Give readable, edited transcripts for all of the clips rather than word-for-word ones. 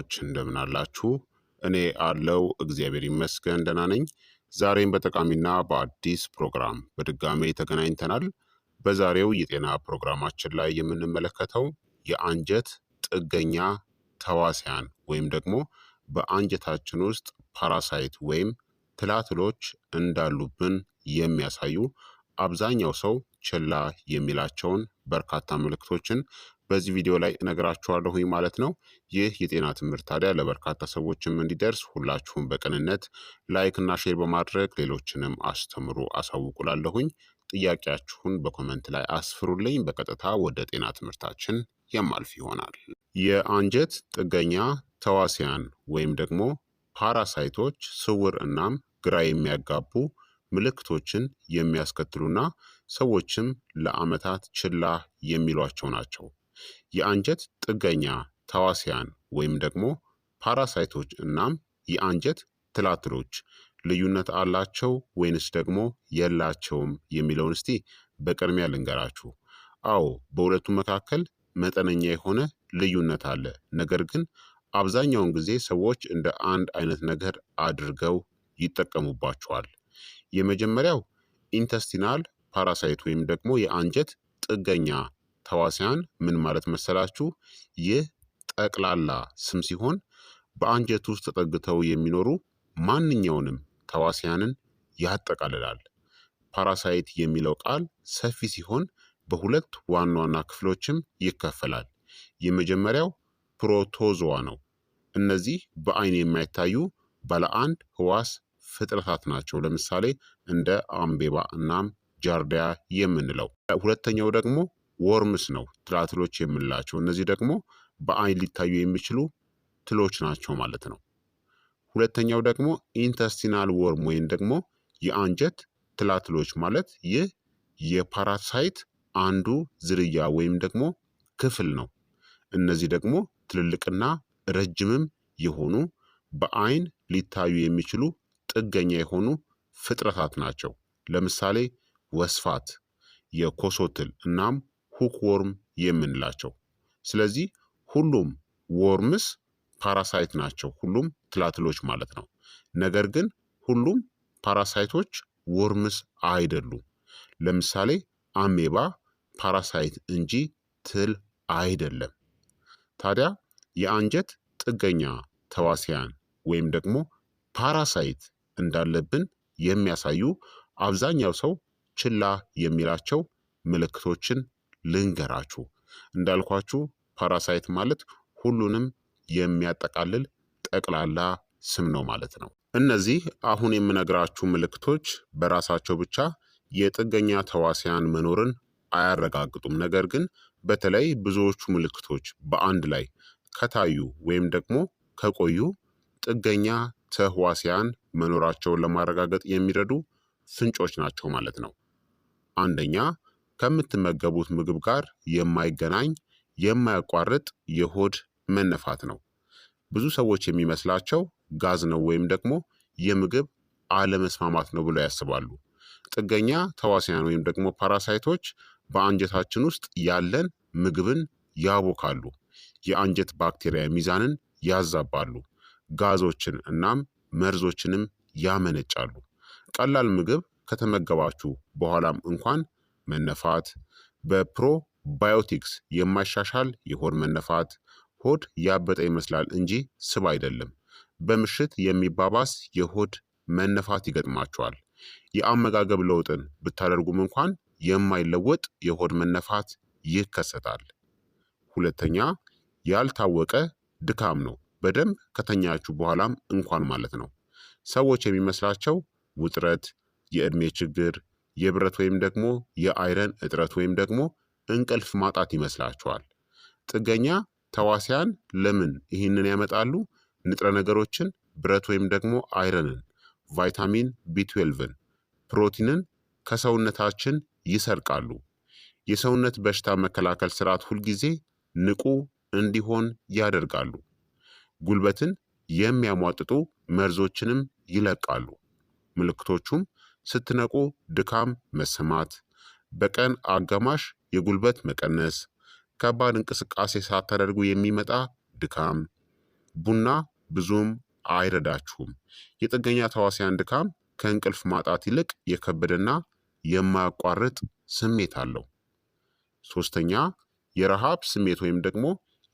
ሰዎች እንደምን አላችሁ? እኔ አለው እግዚአብሔር ይመስገን ደህና ነኝ። ዛሬም በጠቃሚና በአዲስ ፕሮግራም በድጋሜ ተገናኝተናል። በዛሬው የጤና ፕሮግራማችን ላይ የምንመለከተው የአንጀት ጥገኛ ተዋሲያን ወይም ደግሞ በአንጀታችን ውስጥ ፓራሳይት ወይም ትላትሎች እንዳሉብን የሚያሳዩ አብዛኛው ሰው ችላ የሚላቸውን በርካታ ምልክቶችን በዚህ ቪዲዮ ላይ እነግራችኋለሁኝ ማለት ነው። ይህ የጤና ትምህርት ታዲያ ለበርካታ ሰዎችም እንዲደርስ ሁላችሁም በቅንነት ላይክ እና ሼር በማድረግ ሌሎችንም አስተምሩ አሳውቁላለሁኝ። ጥያቄያችሁን በኮመንት ላይ አስፍሩልኝ። በቀጥታ ወደ ጤና ትምህርታችን የማልፍ ይሆናል። የአንጀት ጥገኛ ተዋሲያን ወይም ደግሞ ፓራሳይቶች ስውር እናም ግራ የሚያጋቡ ምልክቶችን የሚያስከትሉና ሰዎችም ለዓመታት ችላ የሚሏቸው ናቸው። የአንጀት ጥገኛ ተዋሲያን ወይም ደግሞ ፓራሳይቶች እናም የአንጀት ትላትሎች ልዩነት አላቸው ወይንስ ደግሞ የላቸውም የሚለውን እስቲ በቅድሚያ ልንገራችሁ። አዎ፣ በሁለቱ መካከል መጠነኛ የሆነ ልዩነት አለ። ነገር ግን አብዛኛውን ጊዜ ሰዎች እንደ አንድ አይነት ነገር አድርገው ይጠቀሙባቸዋል። የመጀመሪያው ኢንተስቲናል ፓራሳይት ወይም ደግሞ የአንጀት ጥገኛ ተዋሲያን ምን ማለት መሰላችሁ? ይህ ጠቅላላ ስም ሲሆን በአንጀት ውስጥ ተጠግተው የሚኖሩ ማንኛውንም ተዋሲያንን ያጠቃልላል። ፓራሳይት የሚለው ቃል ሰፊ ሲሆን በሁለት ዋና ዋና ክፍሎችም ይከፈላል። የመጀመሪያው ፕሮቶዞዋ ነው። እነዚህ በአይን የማይታዩ ባለ አንድ ህዋስ ፍጥረታት ናቸው። ለምሳሌ እንደ አምቤባ እናም ጃርዲያ የምንለው። ሁለተኛው ደግሞ ወርምስ ነው፣ ትላትሎች የምንላቸው። እነዚህ ደግሞ በአይን ሊታዩ የሚችሉ ትሎች ናቸው ማለት ነው። ሁለተኛው ደግሞ ኢንተስቲናል ወርም ወይም ደግሞ የአንጀት ትላትሎች ማለት ይህ የፓራሳይት አንዱ ዝርያ ወይም ደግሞ ክፍል ነው። እነዚህ ደግሞ ትልልቅና ረጅምም የሆኑ በአይን ሊታዩ የሚችሉ ጥገኛ የሆኑ ፍጥረታት ናቸው። ለምሳሌ ወስፋት፣ የኮሶትል እናም ሁክወርም የምንላቸው። ስለዚህ ሁሉም ወርምስ ፓራሳይት ናቸው፣ ሁሉም ትላትሎች ማለት ነው። ነገር ግን ሁሉም ፓራሳይቶች ወርምስ አይደሉም። ለምሳሌ አሜባ ፓራሳይት እንጂ ትል አይደለም። ታዲያ የአንጀት ጥገኛ ተዋሲያን ወይም ደግሞ ፓራሳይት እንዳለብን የሚያሳዩ አብዛኛው ሰው ችላ የሚላቸው ምልክቶችን ልንገራችሁ። እንዳልኳችሁ ፓራሳይት ማለት ሁሉንም የሚያጠቃልል ጠቅላላ ስም ነው ማለት ነው። እነዚህ አሁን የምነግራችሁ ምልክቶች በራሳቸው ብቻ የጥገኛ ተዋሲያን መኖርን አያረጋግጡም። ነገር ግን በተለይ ብዙዎቹ ምልክቶች በአንድ ላይ ከታዩ ወይም ደግሞ ከቆዩ ጥገኛ ተህዋሲያን መኖራቸውን ለማረጋገጥ የሚረዱ ፍንጮች ናቸው ማለት ነው። አንደኛ፣ ከምትመገቡት ምግብ ጋር የማይገናኝ የማያቋርጥ የሆድ መነፋት ነው። ብዙ ሰዎች የሚመስላቸው ጋዝ ነው ወይም ደግሞ የምግብ አለመስማማት ነው ብለው ያስባሉ። ጥገኛ ተዋሲያን ወይም ደግሞ ፓራሳይቶች በአንጀታችን ውስጥ ያለን ምግብን ያቦካሉ፣ የአንጀት ባክቴሪያ ሚዛንን ያዛባሉ፣ ጋዞችን እናም መርዞችንም ያመነጫሉ። ቀላል ምግብ ከተመገባችሁ በኋላም እንኳን መነፋት፣ በፕሮባዮቲክስ የማይሻሻል የሆድ መነፋት፣ ሆድ ያበጠ ይመስላል እንጂ ስብ አይደለም፣ በምሽት የሚባባስ የሆድ መነፋት ይገጥማቸዋል። የአመጋገብ ለውጥን ብታደርጉም እንኳን የማይለወጥ የሆድ መነፋት ይከሰታል። ሁለተኛ፣ ያልታወቀ ድካም ነው። በደንብ ከተኛችሁ በኋላም እንኳን ማለት ነው። ሰዎች የሚመስላቸው ውጥረት፣ የእድሜ ችግር፣ የብረት ወይም ደግሞ የአይረን እጥረት ወይም ደግሞ እንቅልፍ ማጣት ይመስላቸዋል። ጥገኛ ተዋሲያን ለምን ይህንን ያመጣሉ? ንጥረ ነገሮችን፣ ብረት ወይም ደግሞ አይረንን፣ ቫይታሚን ቢ12ን፣ ፕሮቲንን ከሰውነታችን ይሰርቃሉ። የሰውነት በሽታ መከላከል ስርዓት ሁልጊዜ ንቁ እንዲሆን ያደርጋሉ። ጉልበትን የሚያሟጥጡ መርዞችንም ይለቃሉ። ምልክቶቹም ስትነቁ ድካም መሰማት፣ በቀን አጋማሽ የጉልበት መቀነስ፣ ከባድ እንቅስቃሴ ሳታደርጉ የሚመጣ ድካም፣ ቡና ብዙም አይረዳችሁም። የጥገኛ ተዋሲያን ድካም ከእንቅልፍ ማጣት ይልቅ የከበደና የማያቋርጥ ስሜት አለው። ሶስተኛ የረሃብ ስሜት ወይም ደግሞ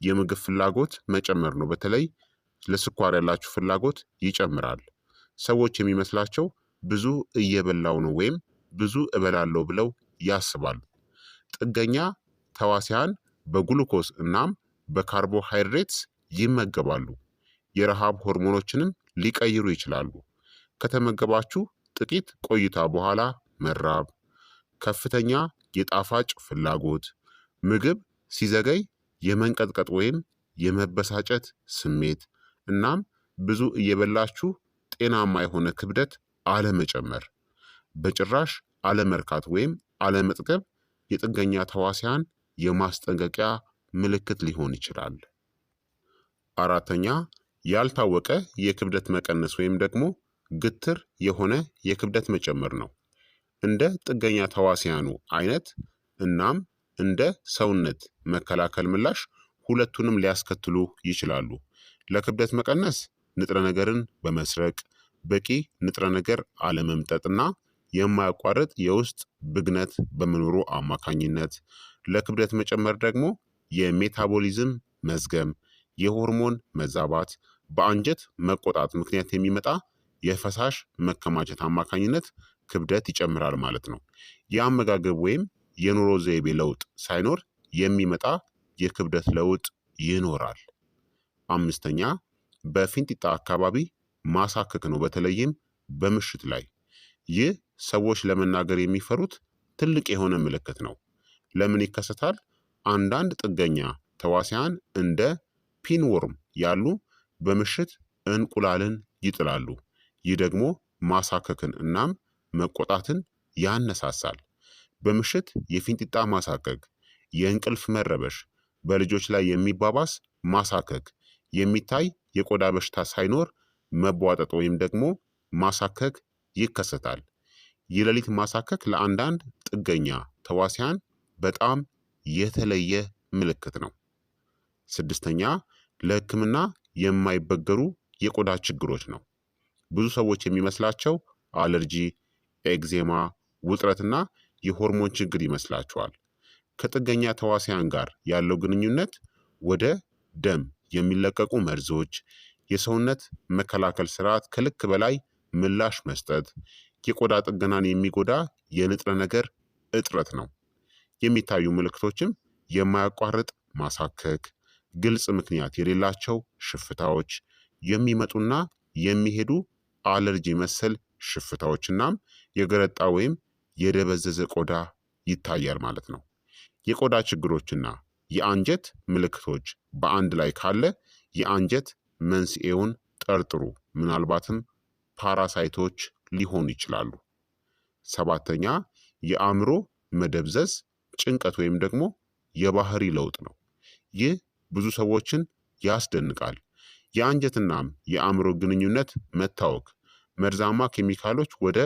የምግብ ፍላጎት መጨመር ነው። በተለይ ለስኳር ያላችሁ ፍላጎት ይጨምራል። ሰዎች የሚመስላቸው ብዙ እየበላው ነው ወይም ብዙ እበላለሁ ብለው ያስባሉ። ጥገኛ ተዋሲያን በግሉኮስ እናም በካርቦሃይድሬትስ ይመገባሉ። የረሃብ ሆርሞኖችንም ሊቀይሩ ይችላሉ። ከተመገባችሁ ጥቂት ቆይታ በኋላ መራብ፣ ከፍተኛ የጣፋጭ ፍላጎት፣ ምግብ ሲዘገይ የመንቀጥቀጥ ወይም የመበሳጨት ስሜት እናም ብዙ እየበላችሁ ጤናማ የሆነ ክብደት አለመጨመር፣ በጭራሽ አለመርካት ወይም አለመጥገብ የጥገኛ ተዋሲያን የማስጠንቀቂያ ምልክት ሊሆን ይችላል። አራተኛ ያልታወቀ የክብደት መቀነስ ወይም ደግሞ ግትር የሆነ የክብደት መጨመር ነው። እንደ ጥገኛ ተዋሲያኑ አይነት እናም እንደ ሰውነት መከላከል ምላሽ ሁለቱንም ሊያስከትሉ ይችላሉ። ለክብደት መቀነስ ንጥረ ነገርን በመስረቅ በቂ ንጥረ ነገር አለመምጠጥና የማያቋርጥ የውስጥ ብግነት በመኖሩ አማካኝነት፣ ለክብደት መጨመር ደግሞ የሜታቦሊዝም መዝገም፣ የሆርሞን መዛባት፣ በአንጀት መቆጣት ምክንያት የሚመጣ የፈሳሽ መከማቸት አማካኝነት ክብደት ይጨምራል ማለት ነው። የአመጋገብ ወይም የኑሮ ዘይቤ ለውጥ ሳይኖር የሚመጣ የክብደት ለውጥ ይኖራል። አምስተኛ በፊንጢጣ አካባቢ ማሳከክ ነው፣ በተለይም በምሽት ላይ። ይህ ሰዎች ለመናገር የሚፈሩት ትልቅ የሆነ ምልክት ነው። ለምን ይከሰታል? አንዳንድ ጥገኛ ተዋሲያን እንደ ፒንዎርም ያሉ በምሽት እንቁላልን ይጥላሉ። ይህ ደግሞ ማሳከክን እናም መቆጣትን ያነሳሳል። በምሽት የፊንጢጣ ማሳከክ፣ የእንቅልፍ መረበሽ፣ በልጆች ላይ የሚባባስ ማሳከክ፣ የሚታይ የቆዳ በሽታ ሳይኖር መቧጠጥ ወይም ደግሞ ማሳከክ ይከሰታል። የሌሊት ማሳከክ ለአንዳንድ ጥገኛ ተዋሲያን በጣም የተለየ ምልክት ነው። ስድስተኛ ለሕክምና የማይበገሩ የቆዳ ችግሮች ነው። ብዙ ሰዎች የሚመስላቸው አለርጂ፣ ኤግዜማ፣ ውጥረትና የሆርሞን ችግር ይመስላቸዋል። ከጥገኛ ተዋሲያን ጋር ያለው ግንኙነት ወደ ደም የሚለቀቁ መርዞች፣ የሰውነት መከላከል ስርዓት ከልክ በላይ ምላሽ መስጠት፣ የቆዳ ጥገናን የሚጎዳ የንጥረ ነገር እጥረት ነው። የሚታዩ ምልክቶችም የማያቋርጥ ማሳከክ፣ ግልጽ ምክንያት የሌላቸው ሽፍታዎች፣ የሚመጡና የሚሄዱ አለርጂ መሰል ሽፍታዎች እናም የገረጣ ወይም የደበዘዘ ቆዳ ይታያል ማለት ነው። የቆዳ ችግሮችና የአንጀት ምልክቶች በአንድ ላይ ካለ የአንጀት መንስኤውን ጠርጥሩ። ምናልባትም ፓራሳይቶች ሊሆኑ ይችላሉ። ሰባተኛ የአእምሮ መደብዘዝ፣ ጭንቀት ወይም ደግሞ የባህሪ ለውጥ ነው። ይህ ብዙ ሰዎችን ያስደንቃል። የአንጀትናም የአእምሮ ግንኙነት መታወክ፣ መርዛማ ኬሚካሎች ወደ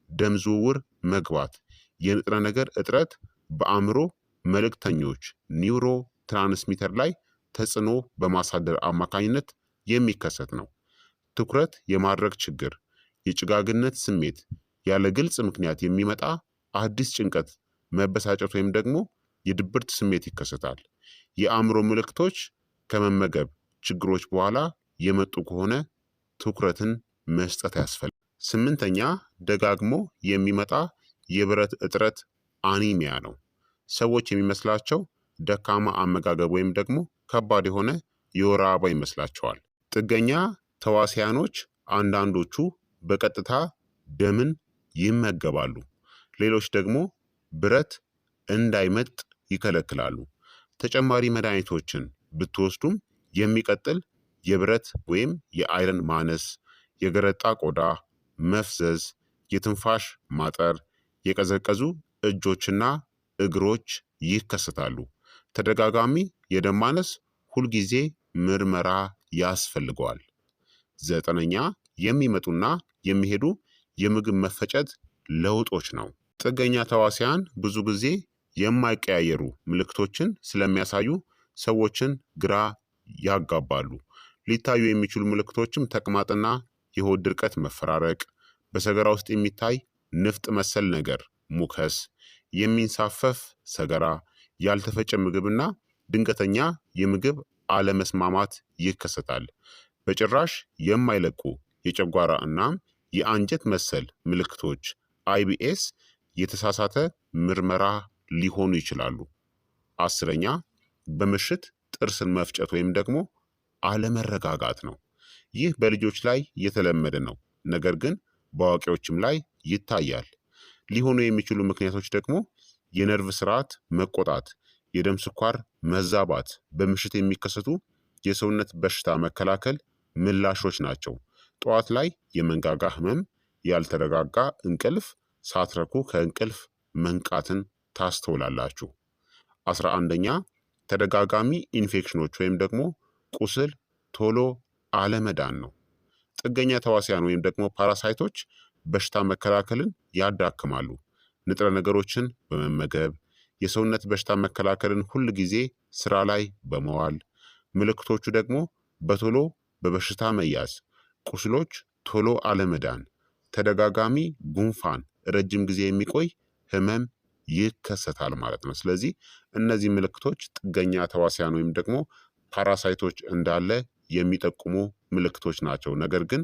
ደም ዝውውር መግባት፣ የንጥረ ነገር እጥረት በአእምሮ መልእክተኞች ኒውሮ ትራንስሚተር ላይ ተጽዕኖ በማሳደር አማካኝነት የሚከሰት ነው። ትኩረት የማድረግ ችግር፣ የጭጋግነት ስሜት፣ ያለ ግልጽ ምክንያት የሚመጣ አዲስ ጭንቀት፣ መበሳጨት ወይም ደግሞ የድብርት ስሜት ይከሰታል። የአእምሮ ምልክቶች ከመመገብ ችግሮች በኋላ የመጡ ከሆነ ትኩረትን መስጠት ያስፈልጋል። ስምንተኛ ደጋግሞ የሚመጣ የብረት እጥረት አኒሚያ ነው። ሰዎች የሚመስላቸው ደካማ አመጋገብ ወይም ደግሞ ከባድ የሆነ የወር አበባ ይመስላቸዋል። ጥገኛ ተዋሲያኖች አንዳንዶቹ በቀጥታ ደምን ይመገባሉ፣ ሌሎች ደግሞ ብረት እንዳይመጥ ይከለክላሉ። ተጨማሪ መድኃኒቶችን ብትወስዱም የሚቀጥል የብረት ወይም የአይረን ማነስ፣ የገረጣ ቆዳ መፍዘዝ፣ የትንፋሽ ማጠር፣ የቀዘቀዙ እጆችና እግሮች ይከሰታሉ። ተደጋጋሚ የደም ማነስ ሁልጊዜ ምርመራ ያስፈልገዋል። ዘጠነኛ የሚመጡና የሚሄዱ የምግብ መፈጨት ለውጦች ነው። ጥገኛ ተዋሲያን ብዙ ጊዜ የማይቀያየሩ ምልክቶችን ስለሚያሳዩ ሰዎችን ግራ ያጋባሉ። ሊታዩ የሚችሉ ምልክቶችም ተቅማጥና የሆድ ድርቀት መፈራረቅ፣ በሰገራ ውስጥ የሚታይ ንፍጥ መሰል ነገር ሙከስ፣ የሚንሳፈፍ ሰገራ፣ ያልተፈጨ ምግብና ድንገተኛ የምግብ አለመስማማት ይከሰታል። በጭራሽ የማይለቁ የጨጓራ እናም የአንጀት መሰል ምልክቶች አይቢኤስ የተሳሳተ ምርመራ ሊሆኑ ይችላሉ። አስረኛ በምሽት ጥርስን መፍጨት ወይም ደግሞ አለመረጋጋት ነው። ይህ በልጆች ላይ የተለመደ ነው፣ ነገር ግን በአዋቂዎችም ላይ ይታያል። ሊሆኑ የሚችሉ ምክንያቶች ደግሞ የነርቭ ስርዓት መቆጣት፣ የደም ስኳር መዛባት፣ በምሽት የሚከሰቱ የሰውነት በሽታ መከላከል ምላሾች ናቸው። ጠዋት ላይ የመንጋጋ ህመም፣ ያልተረጋጋ እንቅልፍ፣ ሳትረኩ ከእንቅልፍ መንቃትን ታስተውላላችሁ። 11ኛ ተደጋጋሚ ኢንፌክሽኖች ወይም ደግሞ ቁስል ቶሎ አለመዳን ነው። ጥገኛ ተዋሲያን ወይም ደግሞ ፓራሳይቶች በሽታ መከላከልን ያዳክማሉ። ንጥረ ነገሮችን በመመገብ የሰውነት በሽታ መከላከልን ሁል ጊዜ ስራ ላይ በመዋል ምልክቶቹ ደግሞ በቶሎ በበሽታ መያዝ፣ ቁስሎች ቶሎ አለመዳን፣ ተደጋጋሚ ጉንፋን፣ ረጅም ጊዜ የሚቆይ ህመም ይከሰታል ማለት ነው። ስለዚህ እነዚህ ምልክቶች ጥገኛ ተዋሲያን ወይም ደግሞ ፓራሳይቶች እንዳለ የሚጠቁሙ ምልክቶች ናቸው። ነገር ግን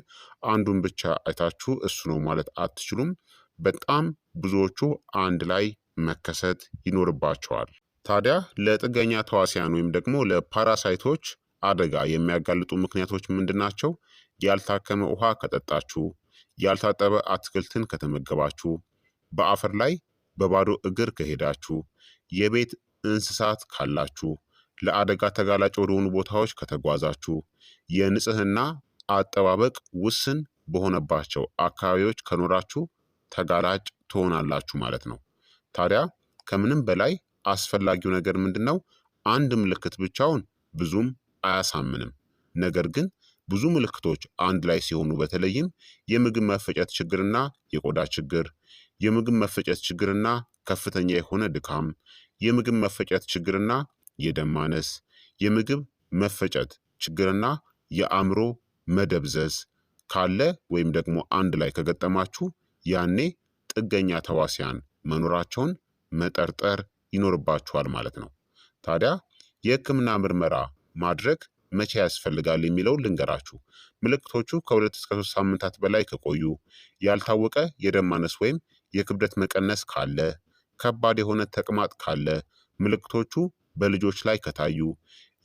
አንዱን ብቻ አይታችሁ እሱ ነው ማለት አትችሉም። በጣም ብዙዎቹ አንድ ላይ መከሰት ይኖርባቸዋል። ታዲያ ለጥገኛ ተዋሲያን ወይም ደግሞ ለፓራሳይቶች አደጋ የሚያጋልጡ ምክንያቶች ምንድን ናቸው? ያልታከመ ውሃ ከጠጣችሁ፣ ያልታጠበ አትክልትን ከተመገባችሁ፣ በአፈር ላይ በባዶ እግር ከሄዳችሁ፣ የቤት እንስሳት ካላችሁ፣ ለአደጋ ተጋላጭ ወደሆኑ ቦታዎች ከተጓዛችሁ፣ የንጽህና አጠባበቅ ውስን በሆነባቸው አካባቢዎች ከኖራችሁ ተጋላጭ ትሆናላችሁ ማለት ነው። ታዲያ ከምንም በላይ አስፈላጊው ነገር ምንድን ነው? አንድ ምልክት ብቻውን ብዙም አያሳምንም። ነገር ግን ብዙ ምልክቶች አንድ ላይ ሲሆኑ በተለይም የምግብ መፈጨት ችግርና የቆዳ ችግር፣ የምግብ መፈጨት ችግርና ከፍተኛ የሆነ ድካም፣ የምግብ መፈጨት ችግርና የደም ማነስ፣ የምግብ መፈጨት ችግርና የአእምሮ መደብዘዝ ካለ ወይም ደግሞ አንድ ላይ ከገጠማችሁ ያኔ ጥገኛ ተዋሲያን መኖራቸውን መጠርጠር ይኖርባችኋል ማለት ነው። ታዲያ የህክምና ምርመራ ማድረግ መቼ ያስፈልጋል የሚለውን ልንገራችሁ። ምልክቶቹ ከ2 እስከ 3 ሳምንታት በላይ ከቆዩ፣ ያልታወቀ የደም ማነስ ወይም የክብደት መቀነስ ካለ፣ ከባድ የሆነ ተቅማጥ ካለ፣ ምልክቶቹ በልጆች ላይ ከታዩ፣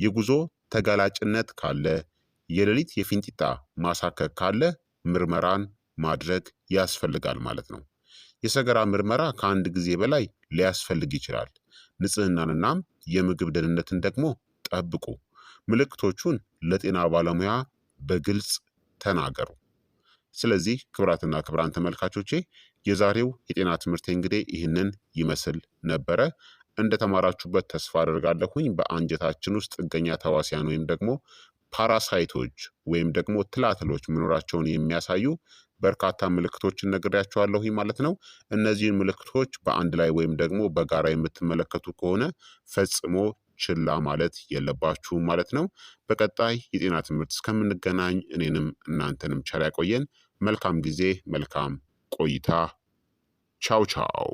የጉዞ ተጋላጭነት ካለ፣ የሌሊት የፊንጢጣ ማሳከክ ካለ ምርመራን ማድረግ ያስፈልጋል ማለት ነው። የሰገራ ምርመራ ከአንድ ጊዜ በላይ ሊያስፈልግ ይችላል። ንጽህናንናም የምግብ ደህንነትን ደግሞ ጠብቁ። ምልክቶቹን ለጤና ባለሙያ በግልጽ ተናገሩ። ስለዚህ ክቡራትና ክቡራን ተመልካቾቼ የዛሬው የጤና ትምህርት እንግዲህ ይህንን ይመስል ነበረ። እንደተማራችሁበት ተስፋ አደርጋለሁኝ። በአንጀታችን ውስጥ ጥገኛ ተዋሲያን ወይም ደግሞ ፓራሳይቶች ወይም ደግሞ ትላትሎች መኖራቸውን የሚያሳዩ በርካታ ምልክቶችን ነግሬያቸዋለሁ ማለት ነው። እነዚህን ምልክቶች በአንድ ላይ ወይም ደግሞ በጋራ የምትመለከቱ ከሆነ ፈጽሞ ችላ ማለት የለባችሁም ማለት ነው። በቀጣይ የጤና ትምህርት እስከምንገናኝ እኔንም እናንተንም ቸር ያቆየን። መልካም ጊዜ፣ መልካም ቆይታ። ቻው ቻው።